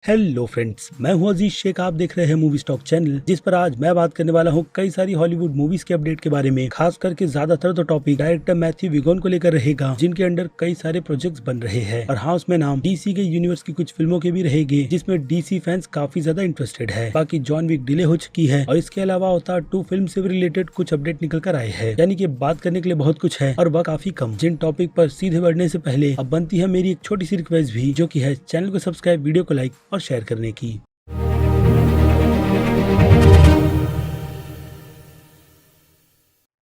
Hello friends, मैं हूं अजीज शेख। आप देख रहे हैं मूवी स्टॉक चैनल, जिस पर आज मैं बात करने वाला हूं कई सारी हॉलीवुड मूवीज के अपडेट के बारे में। खास करके ज्यादातर तो टॉपिक डायरेक्टर मैथ्यू विगोन को लेकर रहेगा, जिनके अंडर कई सारे प्रोजेक्ट्स बन रहे हैं। और हाँ, उसमें नाम डीसी के यूनिवर्स की कुछ फिल्मों के भी रहेंगे, जिसमें डीसी फैंस काफी ज्यादा इंटरेस्टेड है। बाकी जॉन विक डिले हो चुकी है और इसके अलावा अवतार 2 फिल्म से रिलेटेड कुछ अपडेट निकल कर आए हैं। यानी कि बात करने के लिए बहुत कुछ है और वह काफी कम। जिन टॉपिक पर सीधे बढ़ने से पहले अब बनती है मेरी एक छोटी सी रिक्वेस्ट भी, जो की है चैनल को सब्सक्राइब, वीडियो को लाइक और शेयर करने की।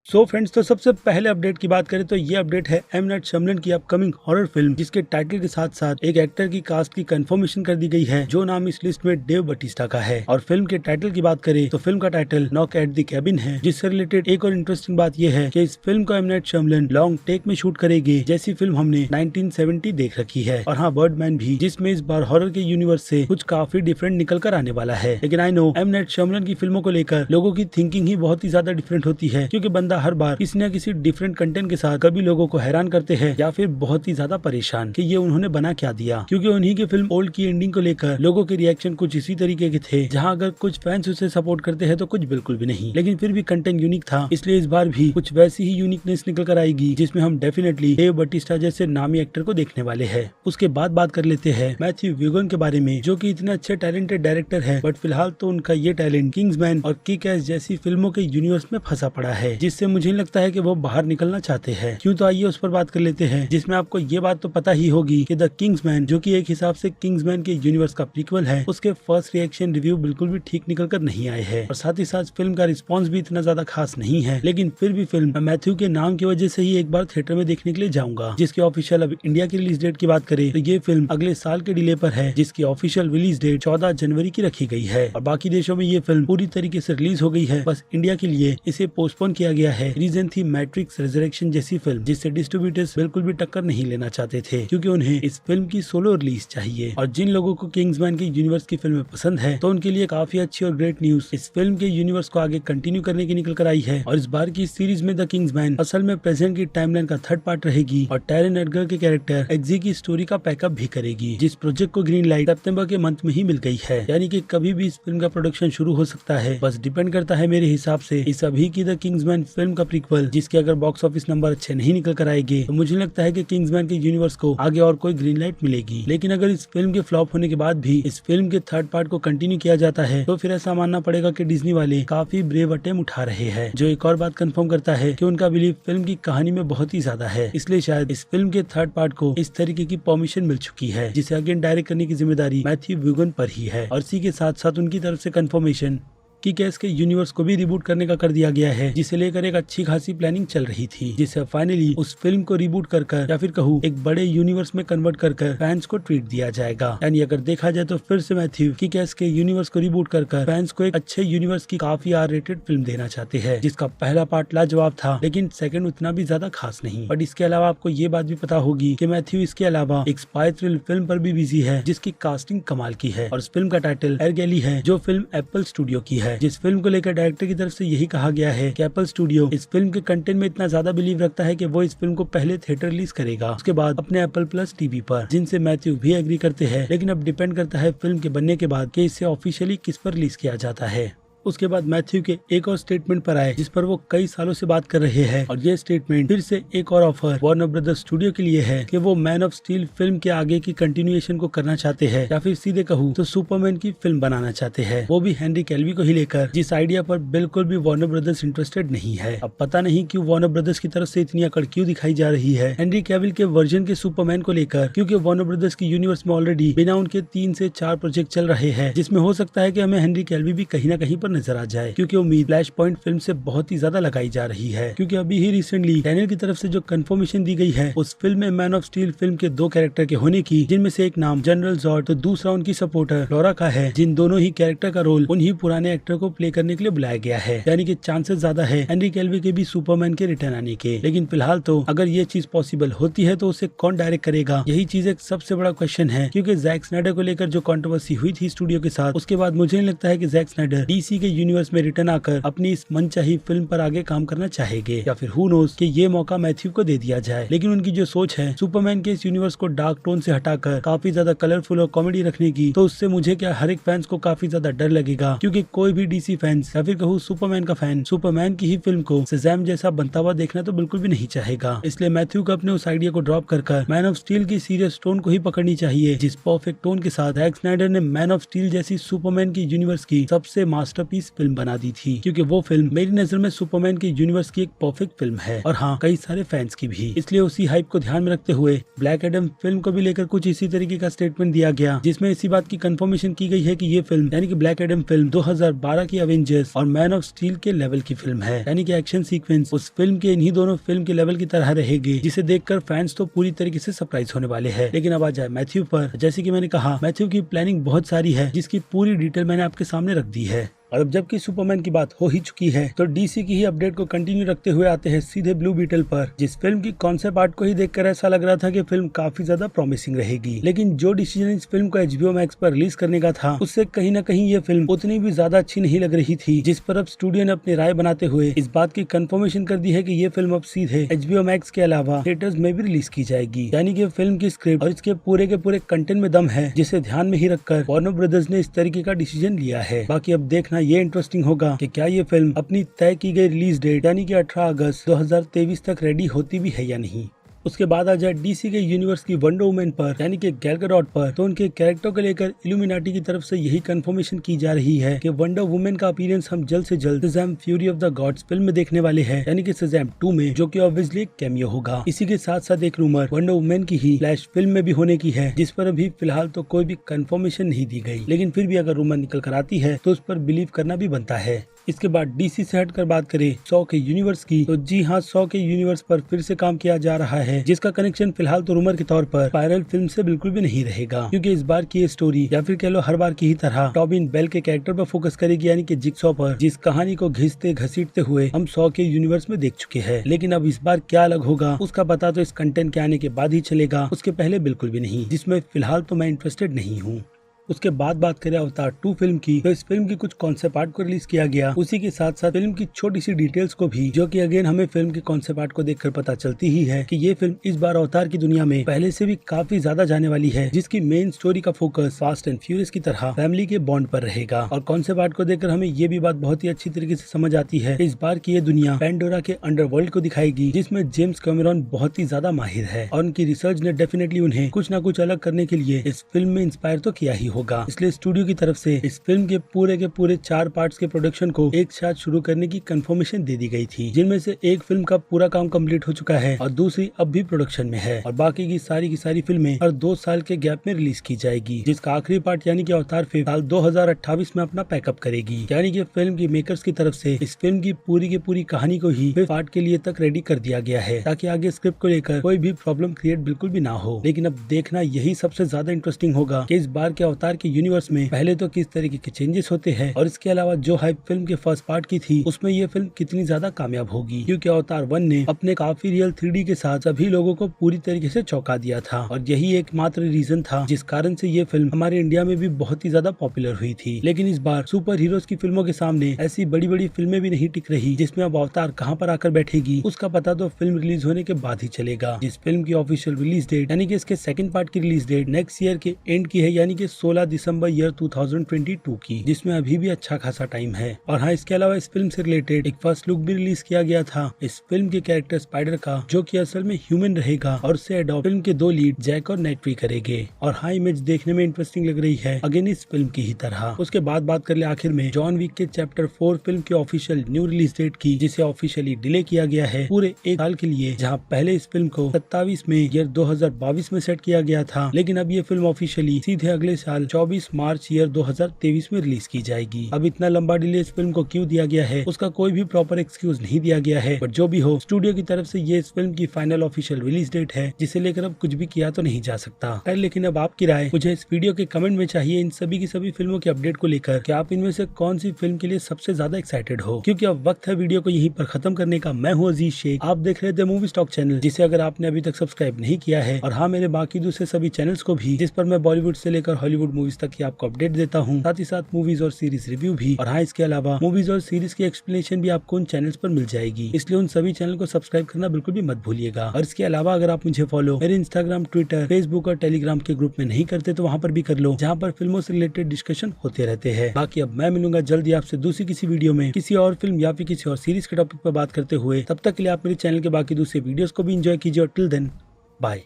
सो फ्रेंड्स, तो सबसे पहले अपडेट की बात करें तो ये अपडेट है एम नाइट शैमलन की अपकमिंग हॉरर फिल्म, जिसके टाइटल के साथ साथ एक एक्टर की कास्ट की कंफर्मेशन कर दी गई है, जो नाम इस लिस्ट में डेव बटिस्टा का है। और फिल्म के टाइटल की बात करें तो फिल्म का title knock at the cabin है, जिससे रिलेटेड एक और इंटरेस्टिंग बात यह है कि इस फिल्म को एम नाइट शैमलन लॉन्ग टेक में शूट करेगी, जैसी फिल्म हमने 1970 देख रखी है। और हाँ, बर्डमैन भी, जिसमें इस बार हॉरर के यूनिवर्स से कुछ काफी डिफरेंट निकल कर आने वाला है। लेकिन आई नो एम नाइट शैमलन की फिल्मों को लेकर लोगों की थिंकिंग ही बहुत ही ज्यादा डिफरेंट होती है, क्योंकि बंदा हर बार किसी न किसी डिफरेंट कंटेंट के साथ कभी लोगों को हैरान करते हैं या फिर बहुत ही ज्यादा परेशान कि ये उन्होंने बना क्या दिया। क्योंकि उन्हीं की फिल्म ओल्ड की एंडिंग को लेकर लोगों के रिएक्शन कुछ इसी तरीके के थे, जहां अगर कुछ फैंस उसे सपोर्ट करते हैं तो कुछ बिल्कुल भी नहीं, लेकिन फिर भी कंटेंट यूनिक था। इसलिए इस बार भी कुछ वैसी ही यूनिकनेस निकल कर आएगी, जिसमें हम डेफिनेटली डेव बटिस्टा जैसे नामी एक्टर को देखने वाले हैं। उसके बाद बात कर लेते हैं मैथ्यू विगोन के बारे में, जो कि इतने अच्छे टैलेंटेड डायरेक्टर है, बट फिलहाल तो उनका ये टैलेंट किंग्समैन और किक एस जैसी फिल्मों के यूनिवर्स में फंसा पड़ा है, जिससे मुझे लगता है कि वो बाहर निकलना चाहते हैं। क्यों, तो आइए उस पर बात कर लेते हैं, जिसमें आपको ये बात तो पता ही होगी कि द किंग्समैन, जो कि एक हिसाब से किंग्समैन के यूनिवर्स का प्रीक्वल है, उसके फर्स्ट रिएक्शन रिव्यू बिल्कुल भी ठीक निकल कर नहीं आए हैं। और साथ ही साथ फिल्म का रिस्पॉन्स भी इतना ज्यादा खास नहीं है। लेकिन फिर भी फिल्म मैथ्यू के नाम की वजह से ही एक बार थिएटर में देखने के लिए जाऊंगा। जिसकी ऑफिशियल अब इंडिया की रिलीज डेट की बात करें तो ये फिल्म अगले साल के डिले पर है, जिसकी ऑफिशियल रिलीज डेट 14 जनवरी की रखी गई है। और बाकी देशों में ये फिल्म पूरी तरीके से रिलीज हो गई है, बस इंडिया के लिए इसे पोस्टपोन किया गया है। रीजन थी मैट्रिक्स रेजरेक्शन जैसी फिल्म, जिससे डिस्ट्रीब्यूटर्स बिल्कुल भी टक्कर नहीं लेना चाहते थे, क्योंकि उन्हें इस फिल्म की सोलो रिलीज चाहिए। और जिन लोगों को किंग्समैन के यूनिवर्स की फिल्में पसंद है, तो उनके लिए काफी अच्छी और ग्रेट न्यूज इस फिल्म के यूनिवर्स को आगे कंटिन्यू करने की निकल कर आई है। और इस बार की सीरीज में द किंग्समैन असल में प्रेजेंट की टाइमलाइन का थर्ड पार्ट रहेगी, और टैरन एडगर के कैरेक्टर एक्जी की स्टोरी का पैकअप भी करेगी, जिस प्रोजेक्ट को ग्रीन लाइट सितंबर के मंथ में ही मिल गई है। यानी कि कभी भी इस फिल्म का प्रोडक्शन शुरू हो सकता है, बस डिपेंड करता है मेरे हिसाब से इस अभी की द किंग्समैन फिल्म का प्रीक्वल, जिसके अगर बॉक्स ऑफिस नंबर अच्छे नहीं निकल कर आएंगे, तो मुझे लगता है कि किंग्समैन के यूनिवर्स को आगे और कोई ग्रीन लाइट मिलेगी। लेकिन अगर इस फिल्म के फ्लॉप होने के बाद भी इस फिल्म के थर्ड पार्ट को कंटिन्यू किया जाता है, तो फिर ऐसा मानना पड़ेगा कि डिज्नी वाले काफी ब्रेव अटेम्प्ट उठा रहे हैं, जो एक और बात कंफर्म करता है कि उनका बिलीव फिल्म की कहानी में बहुत ही ज्यादा है। इसलिए शायद इस फिल्म के थर्ड पार्ट को इस तरीके की परमिशन मिल चुकी है, जिसे अगेन डायरेक्ट करने की जिम्मेदारी मैथ्यू विगोन पर ही है। और इसी के साथ साथ उनकी तरफ से कंफर्मेशन कि कैस के यूनिवर्स को भी रिबूट करने का कर दिया गया है, जिसे लेकर एक अच्छी खासी प्लानिंग चल रही थी, जिसे फाइनली उस फिल्म को रिबूट कर या फिर कहूँ एक बड़े यूनिवर्स में कन्वर्ट कर फैंस को ट्रीट दिया जाएगा। यानी अगर देखा जाए तो फिर से मैथ्यू कि कैस के यूनिवर्स को रिबूट कर फैंस को एक अच्छे यूनिवर्स की काफी आर रेटेड फिल्म देना चाहते हैं, जिसका पहला पार्ट लाजवाब था, लेकिन सेकंड उतना भी ज्यादा खास नहीं। बट इसके अलावा आपको ये बात भी पता होगी कि मैथ्यू इसके अलावा एक स्पाई थ्रिल फिल्म पर भी बिजी है, जिसकी कास्टिंग कमाल की है। और इस फिल्म का टाइटल एरगेली है, जो फिल्म एप्पल स्टूडियो की है। जिस फिल्म को लेकर डायरेक्टर की तरफ से यही कहा गया है कि एप्पल स्टूडियो इस फिल्म के कंटेंट में इतना ज्यादा बिलीव रखता है कि वो इस फिल्म को पहले थिएटर रिलीज करेगा, उसके बाद अपने एप्पल प्लस टीवी पर, जिनसे मैथ्यू भी एग्री करते हैं। लेकिन अब डिपेंड करता है फिल्म के बनने के बाद कि इसे ऑफिशियली किस पर रिलीज किया जाता है। उसके बाद मैथ्यू के एक और स्टेटमेंट पर आए, जिस पर वो कई सालों से बात कर रहे हैं, और ये स्टेटमेंट फिर से एक और ऑफर वार्नर ब्रदर्स स्टूडियो के लिए है कि वो मैन ऑफ स्टील फिल्म के आगे की कंटिन्यूएशन को करना चाहते हैं, या फिर सीधे कहूँ तो सुपरमैन की फिल्म बनाना चाहते हैं, वो भी हेनरी कैल्वी को ही लेकर, जिस आइडिया पर बिल्कुल भी वार्नर ब्रदर्स इंटरेस्टेड नहीं है। अब पता नहीं क्यों वार्नर ब्रदर्स की तरफ से इतनी अकड़ क्यों दिखाई जा रही है हेनरी कैविल के वर्जन के सुपरमैन को लेकर, क्योंकि वार्नर ब्रदर्स की यूनिवर्स में ऑलरेडी बिना उनके 3 से 4 प्रोजेक्ट चल रहे हैं, जिसमें हो सकता है कि हमें हेनरी कैल्वी भी कहीं ना कहीं पर नजर आ जाए, क्योंकि उम्मीद फ्लैश पॉइंट फिल्म से बहुत ही ज्यादा लगाई जा रही है। क्योंकि अभी ही रिसेंटली डैनियल की तरफ से जो कंफर्मेशन दी गई है उस फिल्म में मैन ऑफ स्टील फिल्म के 2 कैरेक्टर के होने की, जिनमें से एक नाम जनरल जॉर्ड तो दूसरा उनकी सपोर्टर लॉरा का है, जिन दोनों ही कैरेक्टर का रोल उन्हीं पुराने एक्टर को प्ले करने के लिए बुलाया गया है। यानी कि चांसेस ज्यादा है हेनरी कैल्वी के भी सुपरमैन के रिटर्न आने के। लेकिन फिलहाल तो अगर ये चीज पॉसिबल होती है तो उसे कौन डायरेक्ट करेगा, यही चीज एक सबसे बड़ा क्वेश्चन है। क्योंकि जैक स्नाइडर को लेकर जो कंट्रोवर्सी हुई थी स्टूडियो के साथ, उसके बाद मुझे नहीं लगता है कि जैक स्नाइडर डीसी के यूनिवर्स में रिटर्न आकर अपनी इस मनचाही फिल्म पर आगे काम करना चाहेंगे, या फिर हु नोस कि ये मौका मैथ्यू को दे दिया जाए। लेकिन उनकी जो सोच है सुपरमैन के इस यूनिवर्स को डार्क टोन से हटाकर काफी ज्यादा कलरफुल और कॉमेडी रखने की, तो उससे मुझे क्या हर एक फैंस को काफी ज्यादा डर लगेगा, क्योंकि कोई भी डीसी फैंस या फिर कहूँ सुपरमैन का फैन सुपरमैन की ही फिल्म को शज़ैम जैसा बनता हुआ देखना तो बिल्कुल भी नहीं चाहेगा। इसलिए मैथ्यू को अपने उस आइडिया को ड्रॉप कर मैन ऑफ स्टील की सीरियस टोन को ही पकड़नी चाहिए, जिस परफेक्ट टोन के साथ जैक स्नाइडर ने मैन ऑफ स्टील जैसी सुपरमैन की यूनिवर्स की सबसे मास्टरपीस फिल्म बना दी थी। क्योंकि वो फिल्म मेरी नजर में सुपरमैन की यूनिवर्स की एक परफेक्ट फिल्म है, और हाँ कई सारे फैंस की भी। इसलिए उसी हाइप को ध्यान में रखते हुए ब्लैक एडम फिल्म को भी लेकर कुछ इसी तरीके का स्टेटमेंट दिया गया, जिसमें इसी बात की कंफर्मेशन की गई है कि ये फिल्म यानी कि ब्लैक एडम फिल्म 2012 की एवेंजर्स और मैन ऑफ स्टील के लेवल की फिल्म है, यानी कि एक्शन सीक्वेंस उस फिल्म के इन्हीं दोनों फिल्म के लेवल की तरह रहेगी, जिसे देखकर फैंस तो पूरी तरीके से सरप्राइज होने वाले हैं। लेकिन अब आ जाए मैथ्यू पर। जैसे कि मैंने कहा मैथ्यू की प्लानिंग बहुत सारी है, जिसकी पूरी डिटेल मैंने आपके सामने रख दी है। और अब जबकि सुपरमैन की बात हो ही चुकी है, तो डीसी की ही अपडेट को कंटिन्यू रखते हुए आते हैं सीधे ब्लू बीटल पर, जिस फिल्म की कॉन्सेप्ट आर्ट को ही देखकर ऐसा लग रहा था कि फिल्म काफी ज्यादा प्रॉमिसिंग रहेगी। लेकिन जो डिसीजन इस फिल्म को HBO मैक्स पर रिलीज करने का था, उससे कहीं न कहीं ये फिल्म उतनी भी ज्यादा अच्छी नहीं लग रही थी, जिस पर अब स्टूडियो ने अपनी राय बनाते हुए इस बात की कंफर्मेशन कर दी है कि ये फिल्म अब सीधे HBO मैक्स के अलावा थिएटर्स में भी रिलीज की जाएगी। यानी कि फिल्म की स्क्रिप्ट और इसके पूरे के पूरे कंटेंट में दम है, जिसे ध्यान में ही रखकर वार्नर ब्रदर्स ने इस तरीके का डिसीजन लिया है। बाकी अब देखना ये इंटरेस्टिंग होगा कि क्या ये फिल्म अपनी तय की गई रिलीज डेट यानी कि 18 अगस्त 2023 तक रेडी होती भी है या नहीं। उसके बाद आ जाए डीसी के यूनिवर्स की वंडर वुमन पर यानी कि गैल गैडोट पर, तो उनके कैरेक्टर को लेकर इल्यूमिनाटी की तरफ से यही कंफर्मेशन की जा रही है कि वंडर वुमन का अपीयरेंस हम जल्द से जल्द Shazam fury of the gods film में देखने वाले हैं, यानी कि शज़ैम 2 में, जो कि ऑब्वियसली एक कैमियो होगा। इसी के साथ साथ एक रूमर वंडर वुमन की ही फ्लैश फिल्म में भी होने की है, जिस पर अभी फिलहाल तो कोई भी कंफर्मेशन नहीं दी गई, लेकिन फिर भी अगर रूमर निकल कर आती है तो उस पर बिलीव करना भी बनता है। इसके बाद डीसी से हटकर बात करें 100 के यूनिवर्स की, तो जी हाँ 100 के यूनिवर्स पर फिर से काम किया जा रहा है, जिसका कनेक्शन फिलहाल तो रूमर के तौर पर स्पाइरल फिल्म से बिल्कुल भी नहीं रहेगा, क्योंकि इस बार की ये स्टोरी या फिर कह लो हर बार की ही तरह टॉबिन बेल के कैरेक्टर पर फोकस करेगी, यानी कि जिगसॉ पर, जिस कहानी को घिसते घसीटते हुए हम 100 के यूनिवर्स में देख चुके हैं। लेकिन अब इस बार क्या अलग होगा उसका पता तो इस कंटेंट के आने के बाद ही चलेगा, उसके पहले बिल्कुल भी नहीं, जिसमें फिलहाल तो मैं इंटरेस्टेड नहीं हूँ। उसके बाद बात करें अवतार 2 फिल्म की, तो इस फिल्म की कुछ कॉन्सेप्ट आर्ट को रिलीज किया गया, उसी के साथ साथ फिल्म की छोटी सी डिटेल्स को भी, जो कि अगेन हमें फिल्म के कॉन्सेप्ट आर्ट को देखकर पता चलती ही है कि ये फिल्म इस बार अवतार की दुनिया में पहले से भी काफी ज्यादा जाने वाली है, जिसकी मेन स्टोरी का फोकस फास्ट एंड फ्यूरियस की तरह फैमिली के बॉन्ड पर रहेगा। और कॉन्सेप्ट आर्ट को देखकर हमें ये भी बात बहुत ही अच्छी तरीके से समझ आती है, इस बार की ये दुनिया पैंडोरा के अंडरवर्ल्ड को दिखाएगी, जिसमें जेम्स कैमरॉन बहुत ही ज्यादा माहिर है, और उनकी रिसर्च ने डेफिनेटली उन्हें कुछ न कुछ अलग करने के लिए इस फिल्म में इंस्पायर तो किया ही होगा। इसलिए स्टूडियो की तरफ से इस फिल्म के पूरे 4 पार्ट्स के प्रोडक्शन को एक साथ शुरू करने की कंफर्मेशन दे दी गई थी, जिनमें से एक फिल्म का पूरा काम कंप्लीट हो चुका है और दूसरी अब भी प्रोडक्शन में है, और बाकी की सारी फिल्में हर 2 साल के गैप में रिलीज की जाएगी, जिसका आखिरी पार्ट यानी कि अवतार फिल्म साल 2028 में अपना पैकअप करेगी। यानी कि फिल्म की मेकर्स की तरफ से इस फिल्म की पूरी कहानी को ही पार्ट के लिए तक रेडी कर दिया गया है, ताकि आगे स्क्रिप्ट को लेकर कोई भी प्रॉब्लम क्रिएट बिल्कुल भी ना हो। लेकिन अब देखना यही सबसे ज्यादा इंटरेस्टिंग होगा कि इस बार के अवतार के यूनिवर्स में पहले तो किस तरीके के चेंजेस होते हैं, और इसके अलावा जो हाइप फिल्म के फर्स्ट पार्ट की थी उसमें ये फिल्म कितनी ज्यादा कामयाब होगी, क्योंकि अवतार 1 ने अपने काफी रियल 3D के साथ सभी लोगों को पूरी तरीके से चौंका दिया था, और यही एकमात्र रीजन था जिस कारण से ये फिल्म हमारे इंडिया में भी बहुत ही ज्यादा पॉपुलर हुई थी। लेकिन इस बार सुपर हीरोज की फिल्मों के सामने ऐसी बड़ी फिल्में भी नहीं टिक रही, जिसमें अब अवतार कहां पर आकर बैठेगी उसका पता तो फिल्म रिलीज होने के बाद ही चलेगा। जिस फिल्म की ऑफिशियल रिलीज डेट यानी कि इसके सेकंड पार्ट की रिलीज डेट नेक्स्ट ईयर के एंड की है, यानी कि 16 दिसंबर ईयर 2022 की, जिसमें अभी भी अच्छा खासा टाइम है। और हाँ, इसके अलावा इस फिल्म से रिलेटेड एक फर्स्ट लुक भी रिलीज किया गया था इस फिल्म के कैरेक्टर स्पाइडर का, जो कि असल में ह्यूमन रहेगा, और उससे एडॉप्ट फिल्म के 2 लीड जैक और नेटरी करेंगे। और हाँ, इमेज देखने में इंटरेस्टिंग लग रही है, अगेन इस फिल्म की ही तरह। उसके बाद बात कर ले आखिर में जॉन विक के चैप्टर 4 फिल्म की ऑफिशियल न्यू रिलीज डेट की, जिसे ऑफिशियली डिले किया गया है पूरे 1 साल के लिए, जहाँ पहले इस फिल्म को 27 मई ईयर 2022 में सेट किया गया था, लेकिन अब ये फिल्म ऑफिशियली सीधे अगले साल 24 मार्च ईयर 2023 में रिलीज की जाएगी। अब इतना लंबा डिले इस फिल्म को क्यों दिया गया है उसका कोई भी प्रॉपर एक्सक्यूज नहीं दिया गया है, बट जो भी हो स्टूडियो की तरफ से ये इस फिल्म की फाइनल ऑफिशियल रिलीज डेट है, जिसे लेकर अब कुछ भी किया तो नहीं जा सकता। लेकिन अब आपकी राय मुझे इस वीडियो के कमेंट में चाहिए इन सभी की सभी फिल्मों के अपडेट को लेकर, कि आप इनमें से कौन सी फिल्म के लिए सबसे ज्यादा एक्साइटेड हो, क्योंकि अब वक्त है वीडियो को यहीं पर खत्म करने का। मैं हूँ अजीज शेख, आप देख रहे थे मूवी स्टॉक चैनल, जिसे अगर आपने अभी तक सब्सक्राइब नहीं किया है, और हाँ मेरे बाकी दूसरे सभी चैनल्स को भी, जिस पर मैं बॉलीवुड से लेकर हॉलीवुड मूवीज तक की आपको अपडेट देता हूँ, साथ ही साथ मूवीज और सीरीज रिव्यू भी। और हाँ, इसके अलावा मूवीज और सीरीज की एक्सप्लेनेशन भी आपको उन चैनल्स पर मिल जाएगी, इसलिए उन सभी चैनल को सब्सक्राइब करना बिल्कुल भी मत भूलिएगा। और इसके अलावा अगर आप मुझे फॉलो मेरे इंस्टाग्राम, ट्विटर, फेसबुक और टेलीग्राम के ग्रुप में नहीं करते तो वहाँ पर भी कर लो, जहाँ पर फिल्मों से रिलेटेड डिस्कशन होते रहते हैं। बाकी अब मैं मिलूंगा जल्दी आपसे दूसरी किसी वीडियो में किसी और फिल्म या फिर किसी और सीरीज के टॉपिक पर बात करते हुए। तब तक के लिए आप मेरे चैनल के बाकी दूसरे वीडियोस को भी एंजॉय कीजिए और टिल देन बाय।